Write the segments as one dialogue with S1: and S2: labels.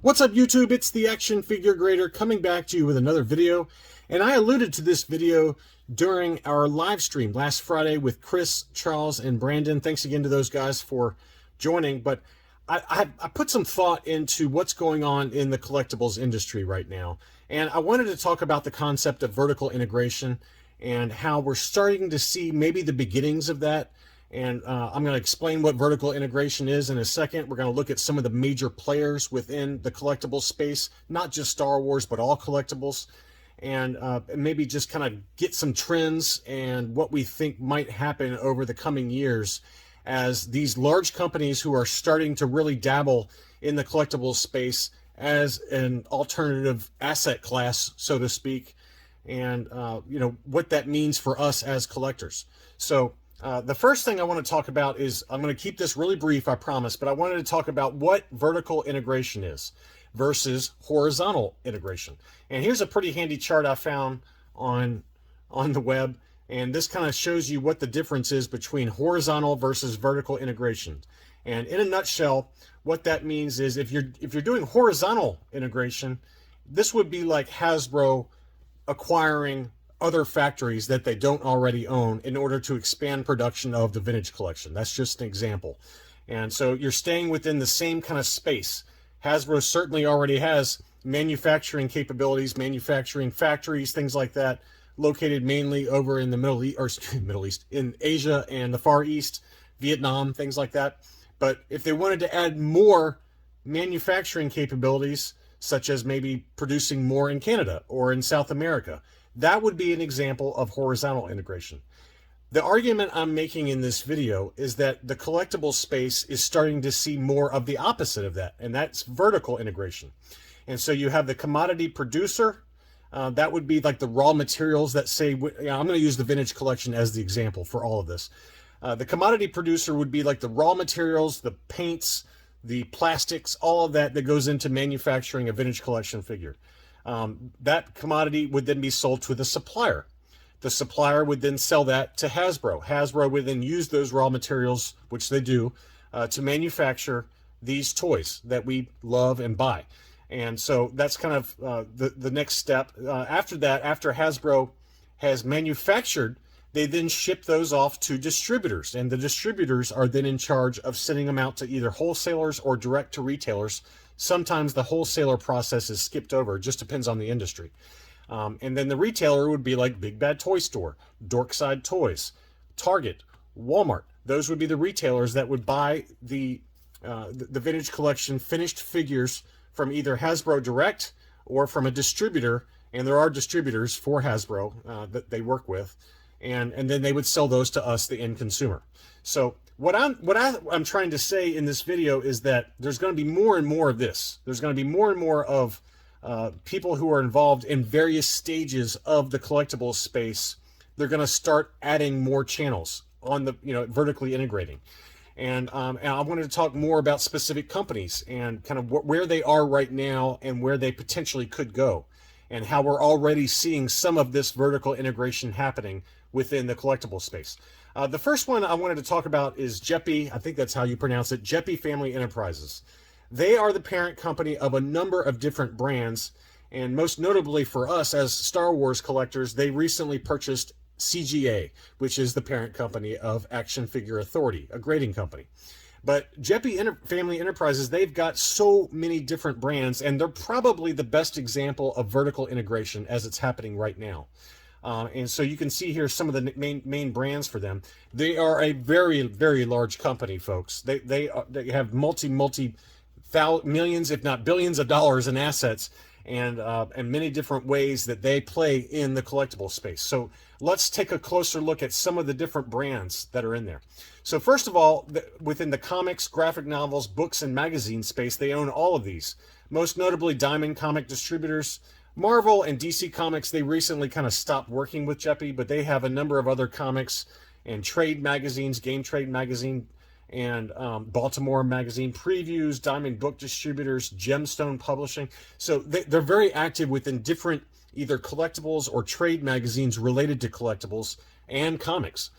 S1: What's up, YouTube? It's the Action Figure Grader coming back to you with another video. And I alluded to this video during our live stream last Friday with Chris, Charles, and Brandon. Thanks again to those guys for joining. But I put some thought into what's going on in the collectibles industry right now. And I wanted to talk about the concept of vertical integration and how we're starting to see maybe the beginnings of that. And I'm going to explain what vertical integration is in a second. We're going to look at some of the major players within the collectibles space, not just Star Wars, but all collectibles, and maybe just kind of get some trends and what we think might happen over the coming years as these large companies who are starting to really dabble in the collectibles space as an alternative asset class, so to speak, and what that means for us as collectors. So the first thing I want to talk about is, I'm going to keep this really brief, I promise, but I wanted to talk about what vertical integration is versus horizontal integration. And here's a pretty handy chart I found on the web, and this kind of shows you what the difference is between horizontal versus vertical integration. And in a nutshell, what that means is if you're doing horizontal integration, this would be like Hasbro acquiring other factories that they don't already own in order to expand production of the vintage collection. That's just an example. And so you're staying within the same kind of space. Hasbro certainly already has manufacturing capabilities, manufacturing factories, things like that, located mainly over in the Middle East, in Asia and the Far East, Vietnam, things like that. But if they wanted to add more manufacturing capabilities, such as maybe producing more in Canada or in South America, that would be an example of horizontal integration. The argument I'm making in this video is that the collectible space is starting to see more of the opposite of that, and that's vertical integration. And so you have the commodity producer, that would be like the raw materials that say, I'm going to use the vintage collection as the example for all of this. The commodity producer would be like the raw materials, the paints, the plastics, all of that goes into manufacturing a vintage collection figure. That commodity would then be sold to the supplier. The supplier would then sell that to Hasbro. Hasbro would then use those raw materials, which they do, to manufacture these toys that we love and buy. And so that's kind of the next step. After that, after Hasbro has manufactured, they then ship those off to distributors. And the distributors are then in charge of sending them out to either wholesalers or direct to retailers. Sometimes the wholesaler process is skipped over. It just depends on the industry. And then the retailer would be like Big Bad Toy Store, Dorkside Toys, Target, Walmart. Those would be the retailers that would buy the vintage collection finished figures from either Hasbro direct or from a distributor. And there are distributors for Hasbro that they work with. And then they would sell those to us, the end consumer. So what I'm trying to say in this video is that there's going to be more and more of this. There's going to be more and more of people who are involved in various stages of the collectibles space. They're going to start adding more channels on the, vertically integrating. And I wanted to talk more about specific companies and kind of where they are right now and where they potentially could go, and how we're already seeing some of this vertical integration happening within the collectible space. The first one I wanted to talk about is Jeppy. I think that's how you pronounce it. Jeppy Family Enterprises. They are the parent company of a number of different brands, and most notably for us as Star Wars collectors, they recently purchased CGA, which is the parent company of Action Figure Authority, a grading company. But Jeppy Family Enterprises, they've got so many different brands, and they're probably the best example of vertical integration as it's happening right now. And so you can see here some of the main brands for them. They are a very, very large company, folks. They have millions, if not billions of dollars in assets, and many different ways that they play in the collectible space. So let's take a closer look at some of the different brands that are in there. So first of all, within the comics, graphic novels, books, and magazine space, they own all of these. Most notably Diamond Comic Distributors. Marvel and DC Comics, they recently kind of stopped working with Jeppy, but they have a number of other comics and trade magazines, Game Trade Magazine and Baltimore Magazine, Previews, Diamond Book Distributors, Gemstone Publishing. So they're very active within different either collectibles or trade magazines related to collectibles and comics.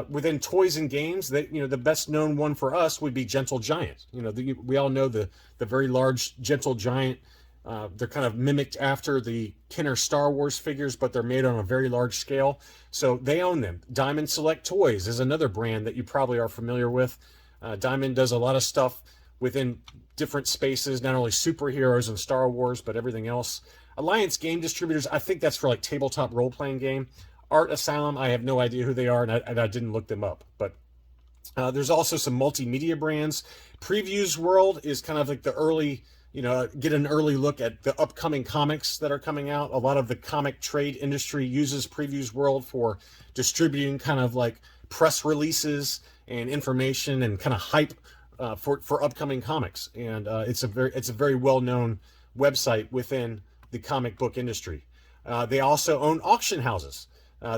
S1: Within toys and games, that the best known one for us would be Gentle Giant. We all know the very large Gentle Giant. They're kind of mimicked after the Kenner Star Wars figures, but they're made on a very large scale. So they own them. Diamond Select Toys is another brand that you probably are familiar with. Diamond does a lot of stuff within different spaces, not only superheroes and Star Wars, but everything else. Alliance Game Distributors, I think that's for like tabletop role-playing game. Art Asylum, I have no idea who they are, and I didn't look them up. But there's also some multimedia brands. Previews World is kind of like the early, get an early look at the upcoming comics that are coming out. A lot of the comic trade industry uses Previews World for distributing kind of like press releases and information and kind of hype for upcoming comics. And it's a very well-known website within the comic book industry. They also own auction houses.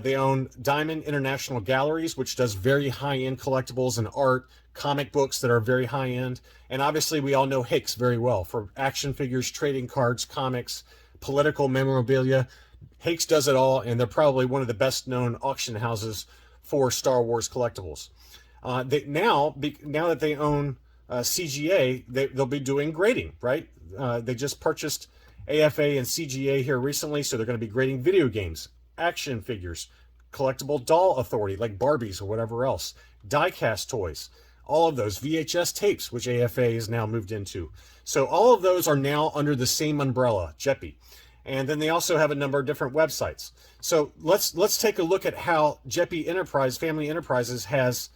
S1: They own Diamond International Galleries, which does very high-end collectibles and art, comic books that are very high-end. And obviously, we all know Hakes very well for action figures, trading cards, comics, political memorabilia. Hakes does it all, and they're probably one of the best-known auction houses for Star Wars collectibles. Now that they own CGA, they'll be doing grading, right? They just purchased AFA and CGA here recently, so they're going to be grading video games, action figures, collectible doll authority like Barbies or whatever else, die-cast toys, all of those, VHS tapes, which AFA is now moved into. So all of those are now under the same umbrella, Jeppy. And then they also have a number of different websites. So let's take a look at how Jeppy Family Enterprises has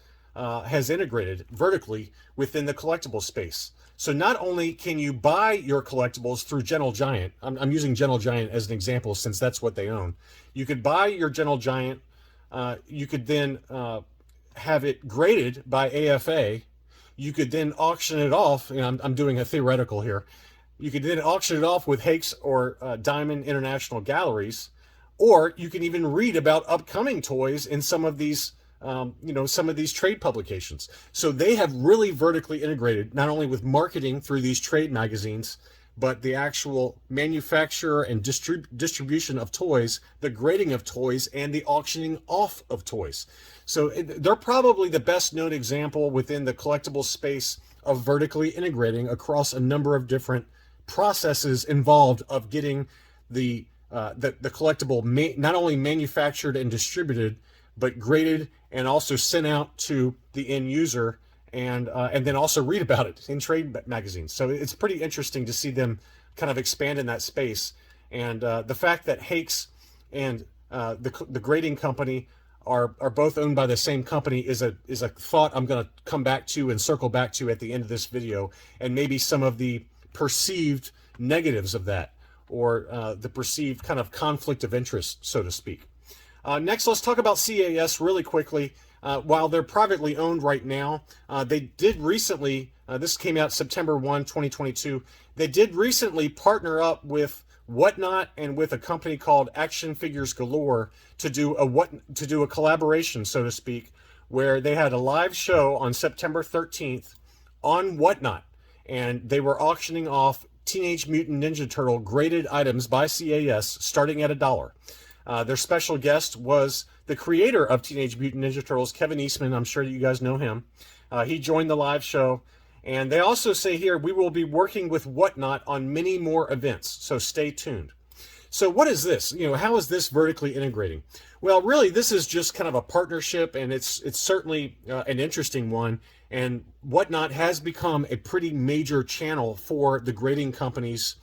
S1: integrated vertically within the collectible space. So not only can you buy your collectibles through Gentle Giant, I'm using Gentle Giant as an example since that's what they own. You could buy your Gentle Giant, you could then have it graded by AFA, you could then auction it off, and I'm doing a theoretical here, you could then auction it off with Hakes or Diamond International Galleries, or you can even read about upcoming toys in some of these some of these trade publications. So they have really vertically integrated, not only with marketing through these trade magazines, but the actual manufacturer and distribution of toys, the grading of toys, and the auctioning off of toys. So they're probably the best known example within the collectible space of vertically integrating across a number of different processes involved of getting the collectible not only manufactured and distributed, but graded and also sent out to the end user, and then also read about it in trade magazines. So it's pretty interesting to see them kind of expand in that space. And the fact that Hakes and the grading company are both owned by the same company is a thought I'm going to come back to and circle back to at the end of this video, and maybe some of the perceived negatives of that, or the perceived kind of conflict of interest, so to speak. Next, let's talk about CAS really quickly. While they're privately owned right now, they did recently, this came out September 1, 2022, they did recently partner up with WhatNot and with a company called Action Figures Galore to do a collaboration, so to speak, where they had a live show on September 13th on WhatNot, and they were auctioning off Teenage Mutant Ninja Turtle graded items by CAS starting at $1. Their special guest was the creator of Teenage Mutant Ninja Turtles, Kevin Eastman. I'm sure you guys know him. He joined the live show. And they also say here, we will be working with WhatNot on many more events, so stay tuned. So what is this? How is this vertically integrating? Well, really, this is just kind of a partnership, and it's certainly an interesting one. And WhatNot has become a pretty major channel for the grading companies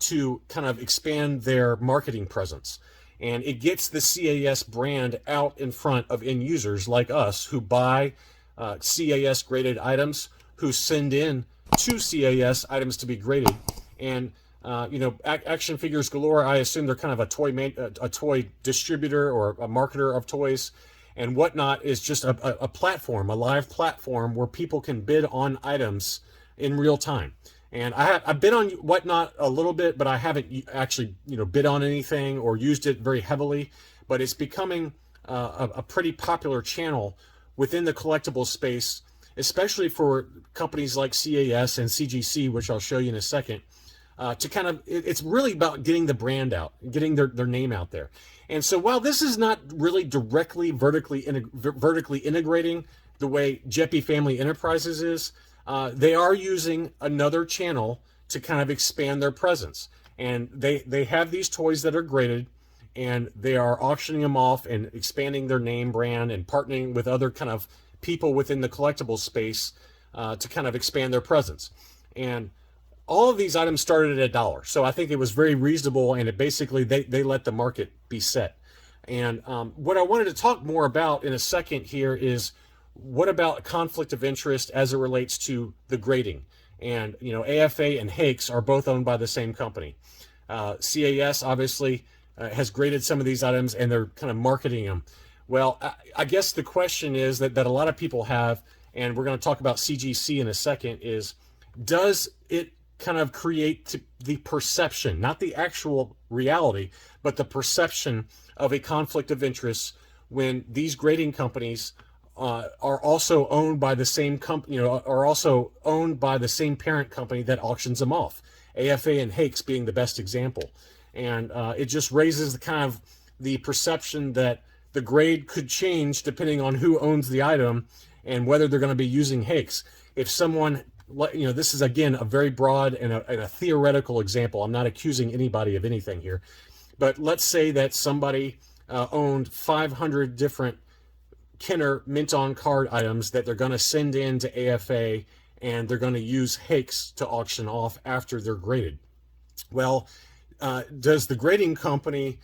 S1: to kind of expand their marketing presence. And it gets the CAS brand out in front of end users like us who buy CAS graded items, who send in to CAS items to be graded. And Action Figures Galore, I assume they're kind of a toy distributor or a marketer of toys. And WhatNot is just a platform, a live platform where people can bid on items in real time. And I've been on WhatNot a little bit, but I haven't actually bid on anything or used it very heavily. But it's becoming a pretty popular channel within the collectible space, especially for companies like CAS and CGC, which I'll show you in a second, to kind of, it's really about getting the brand out, getting their name out there. And so while this is not really directly vertically integrating the way Jeppy Family Enterprises is, they are using another channel to kind of expand their presence. And they have these toys that are graded, and they are auctioning them off and expanding their name brand and partnering with other kind of people within the collectible space to kind of expand their presence. And all of these items started at $1. So I think it was very reasonable, and it basically, they let the market be set. And what I wanted to talk more about in a second here is, what about conflict of interest as it relates to the grading? And, you know, AFA and Hakes are both owned by the same company. CAS obviously has graded some of these items, and they're kind of marketing them. Well, I guess the question is that a lot of people have, and we're going to talk about CGC in a second, is, does it kind of create the perception, not the actual reality, but the perception of a conflict of interest when these grading companies are also owned by the same company, you know, are also owned by the same parent company that auctions them off, AFA and Hakes being the best example. And it just raises the kind of the perception that the grade could change depending on who owns the item and whether they're going to be using Hakes. If someone, you know, this is again a very broad and a theoretical example. I'm not accusing anybody of anything here, but let's say that somebody owned 500 different Kenner mint on card items that they're going to send in to AFA, and they're going to use Hakes to auction off after they're graded. Well, does the grading company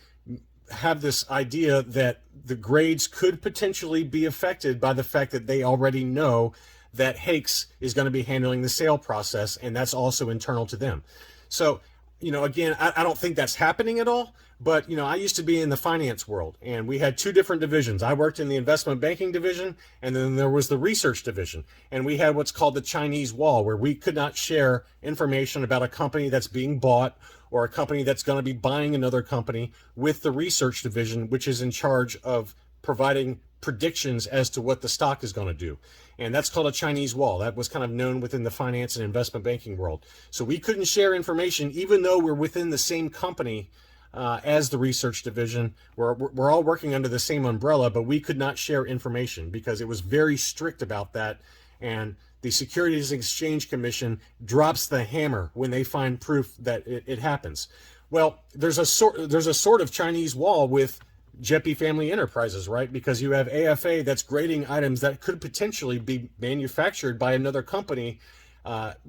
S1: have this idea that the grades could potentially be affected by the fact that they already know that Hakes is going to be handling the sale process, and that's also internal to them? So, you know, again, I don't think that's happening at all. But, you know, I used to be in the finance world, and we had two different divisions. I worked in the investment banking division, and then there was the research division. And we had what's called the Chinese wall, where we could not share information about a company that's being bought or a company that's going to be buying another company with the research division, which is in charge of providing predictions as to what the stock is going to do. And that's called a Chinese wall. That was kind of known within the finance and investment banking world. So we couldn't share information, even though we're within the same company as the research division. We're all working under the same umbrella, but we could not share information because it was very strict about that. And the Securities and Exchange Commission drops the hammer when they find proof that it happens. Well, there's a sort of Chinese wall with Jeppy Family Enterprises, right? Because you have AFA that's grading items that could potentially be manufactured by another company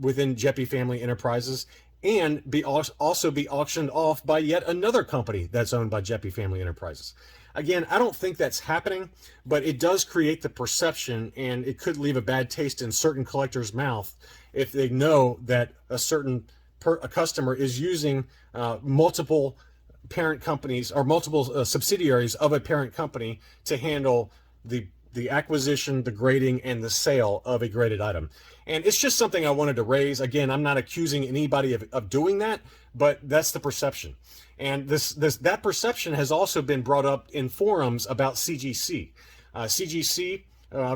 S1: within Jeppy Family Enterprises, and also be auctioned off by yet another company that's owned by Jeppy Family Enterprises. Again, I don't think that's happening, but it does create the perception, and it could leave a bad taste in certain collectors' mouth if they know that a customer is using multiple parent companies or multiple subsidiaries of a parent company to handle the acquisition, the grading, and the sale of a graded item. And it's just something I wanted to raise. Again, I'm not accusing anybody of doing that, but that's the perception. And that perception has also been brought up in forums about CGC. CGC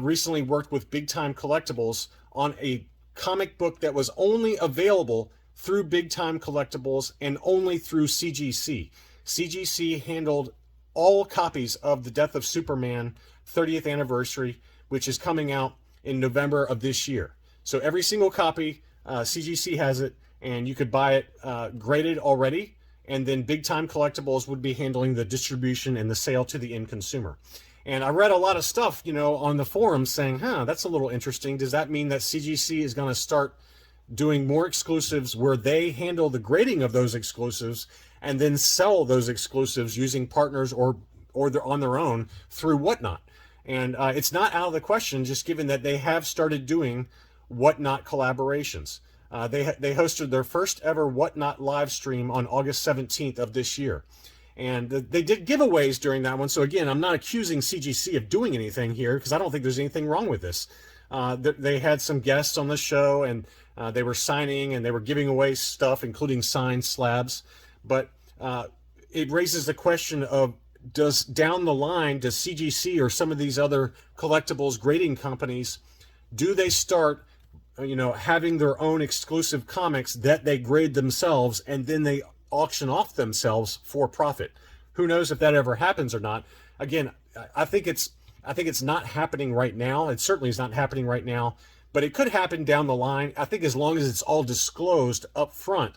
S1: recently worked with Big Time Collectibles on a comic book that was only available through Big Time Collectibles and only through CGC. CGC handled all copies of The Death of Superman 30th anniversary, which is coming out in November of this year. So every single copy, CGC has it, and you could buy it graded already, and then Big Time Collectibles would be handling the distribution and the sale to the end consumer. And I read a lot of stuff, you know, on the forums saying, that's a little interesting. Does that mean that CGC is going to start doing more exclusives where they handle the grading of those exclusives and then sell those exclusives using partners or they're on their own through WhatNot? And it's not out of the question, just given that they have started doing WhatNot collaborations. They hosted their first ever WhatNot live stream on August 17th of this year. And they did giveaways during that one. So again, I'm not accusing CGC of doing anything here because I don't think there's anything wrong with this. They had some guests on the show, and they were signing and they were giving away stuff, including signed slabs. But it raises the question of, does CGC or some of these other collectibles grading companies, do they start having their own exclusive comics that they grade themselves and then they auction off themselves for profit. Who knows if that ever happens or not? Again, I think it's not happening right now. It certainly is not happening right now, but it could happen down the line. I think as long as it's all disclosed up front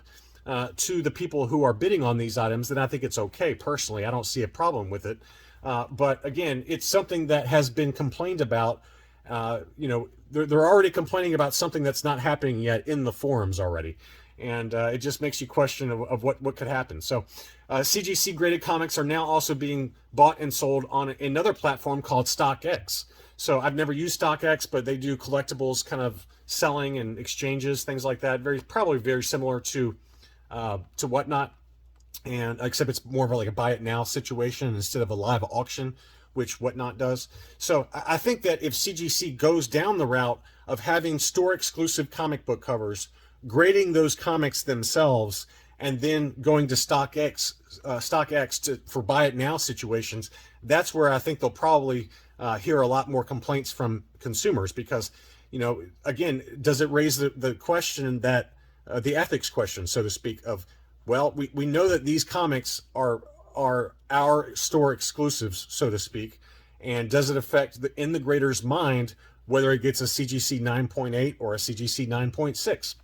S1: to the people who are bidding on these items, then I think it's okay. Personally, I don't see a problem with it. But again, it's something that has been complained about. They're already complaining about something that's not happening yet in the forums already. And it just makes you question of what could happen. So CGC graded comics are now also being bought and sold on another platform called StockX. So I've never used StockX, but they do collectibles kind of selling and exchanges, things like that. Probably very similar to WhatNot, and except it's more of like a buy it now situation instead of a live auction, which WhatNot does. So I think that if CGC goes down the route of having store exclusive comic book covers, grading those comics themselves, and then going to StockX for buy it now situations, that's where I think they'll probably hear a lot more complaints from consumers, because, again, does it raise the question that the ethics question, so to speak, of, well, we know that these comics are our store exclusives, so to speak, and does it affect in the grader's mind whether it gets a CGC 9.8 or a CGC 9.6?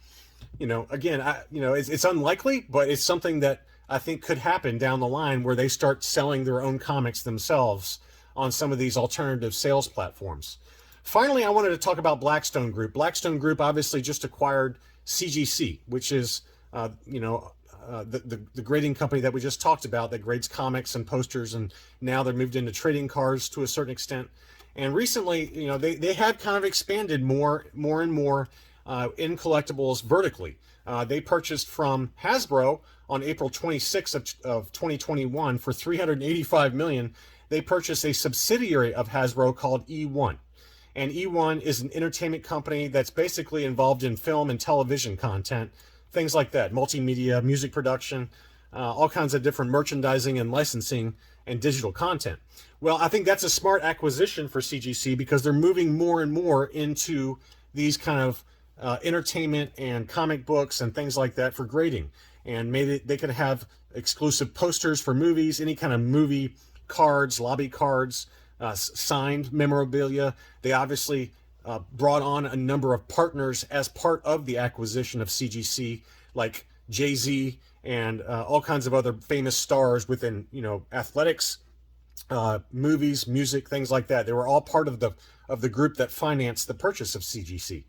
S1: Again, it's unlikely, but it's something that I think could happen down the line, where they start selling their own comics themselves on some of these alternative sales platforms. Finally, I wanted to talk about Blackstone Group. Blackstone Group obviously just acquired CGC, which is, the grading company that we just talked about that grades comics and posters, and now they're moved into trading cards to a certain extent. And recently, they have kind of expanded more and more in collectibles vertically. They purchased from Hasbro on April 26th of 2021 for $385 million. They purchased a subsidiary of Hasbro called E1. And E1 is an entertainment company that's basically involved in film and television content, things like that, multimedia, music production, all kinds of different merchandising and licensing and digital content. Well, I think that's a smart acquisition for CGC, because they're moving more and more into these kind of entertainment and comic books and things like that for grading. And maybe they could have exclusive posters for movies, any kind of movie cards, lobby cards, signed memorabilia. They obviously brought on a number of partners as part of the acquisition of CGC, like Jay-Z and all kinds of other famous stars within, athletics, movies, music, things like that. They were all part of the group that financed the purchase of CGC.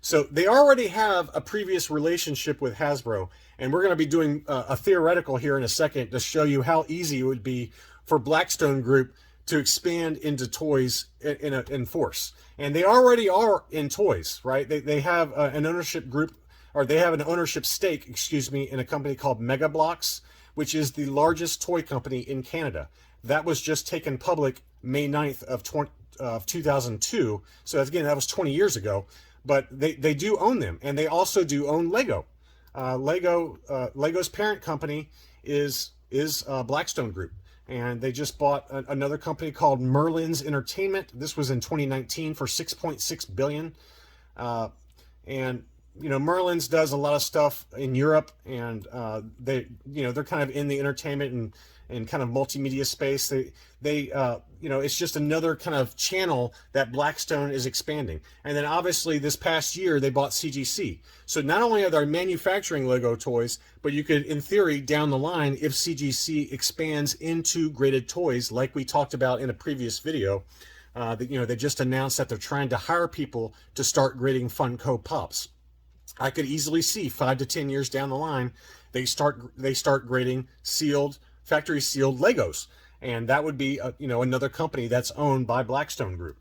S1: So they already have a previous relationship with Hasbro, and we're going to be doing a theoretical here in a second to show you how easy it would be for Blackstone Group to expand into toys in force. And they already are in toys, right? They have an ownership group, or they have an ownership stake, in a company called Mega Bloks, which is the largest toy company in Canada. That was just taken public May 9th of 2002. So again, that was 20 years ago. But they do own them, and they also do own Lego. Lego's parent company is Blackstone Group, and they just bought another company called Merlin's Entertainment. This was in 2019 for $6.6 billion. And Merlin's does a lot of stuff in Europe, and they're kind of in the entertainment and kind of multimedia space. It's just another kind of channel that Blackstone is expanding. And then obviously this past year they bought CGC. So not only are they manufacturing Lego toys, but you could, in theory, down the line, if CGC expands into graded toys, like we talked about in a previous video, they just announced that they're trying to hire people to start grading Funko Pops. I could easily see 5 to 10 years down the line, they start grading factory sealed Legos, and that would be another company that's owned by Blackstone Group.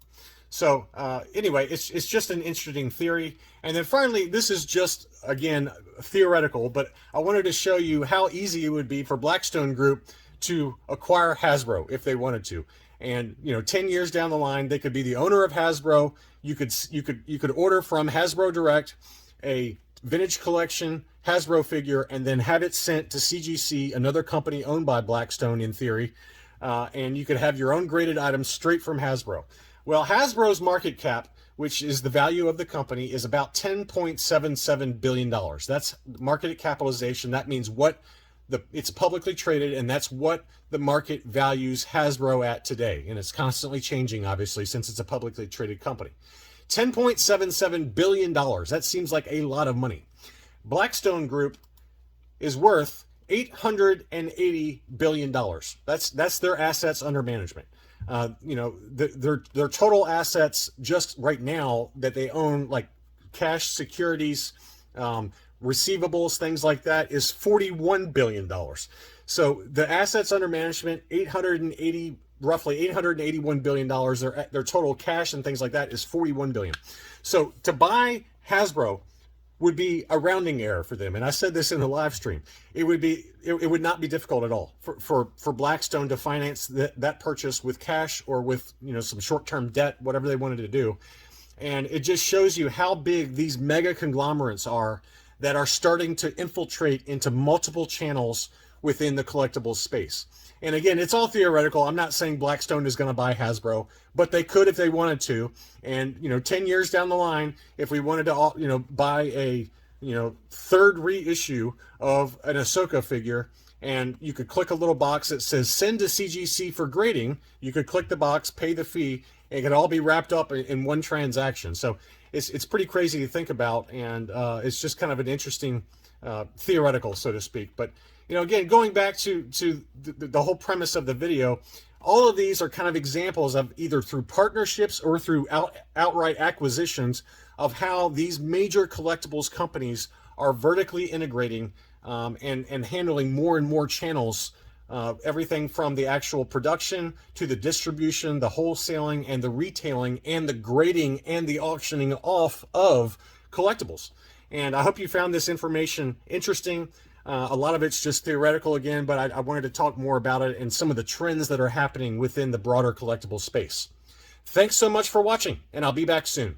S1: So anyway, it's just an interesting theory. And then finally, this is just, again, theoretical, but I wanted to show you how easy it would be for Blackstone Group to acquire Hasbro if they wanted to. And 10 years down the line, they could be the owner of Hasbro. You could order from Hasbro Direct a vintage collection Hasbro figure and then have it sent to CGC, another company owned by Blackstone in theory, and you could have your own graded items straight from Hasbro. Well, Hasbro's market cap which is the value of the company, is about $10.77 billion. That's market capitalization. That means what it's publicly traded, and that's what the market values Hasbro at today. And it's constantly changing, obviously, since it's a publicly traded company. $10.77 billion. That seems like a lot of money. Blackstone Group is worth $880 billion. That's their assets under management. Their total assets just right now that they own, like cash, securities, receivables, things like that, is $41 billion. So the assets under management, roughly $881 billion. Their total cash and things like that is $41 billion. So to buy Hasbro would be a rounding error for them. And I said this in the live stream. It would not be difficult at all for Blackstone to finance that purchase with cash or with some short-term debt, whatever they wanted to do. And it just shows you how big these mega conglomerates are that are starting to infiltrate into multiple channels within the collectibles space. And again, it's all theoretical. I'm not saying Blackstone is going to buy Hasbro, but they could if they wanted to. And 10 years down the line, if we wanted to buy a third reissue of an Ahsoka figure, and you could click a little box that says send to CGC for grading, you could click the box, pay the fee, and it could all be wrapped up in one transaction. So it's pretty crazy to think about, and it's just kind of an interesting theoretical, so to speak. But again, going back to the whole premise of the video, all of these are kind of examples of either through partnerships or through outright acquisitions of how these major collectibles companies are vertically integrating and handling more and more channels, everything from the actual production to the distribution, the wholesaling and the retailing and the grading and the auctioning off of collectibles. And I hope you found this information interesting. A lot of it's just theoretical again, but I wanted to talk more about it and some of the trends that are happening within the broader collectible space. Thanks so much for watching, and I'll be back soon.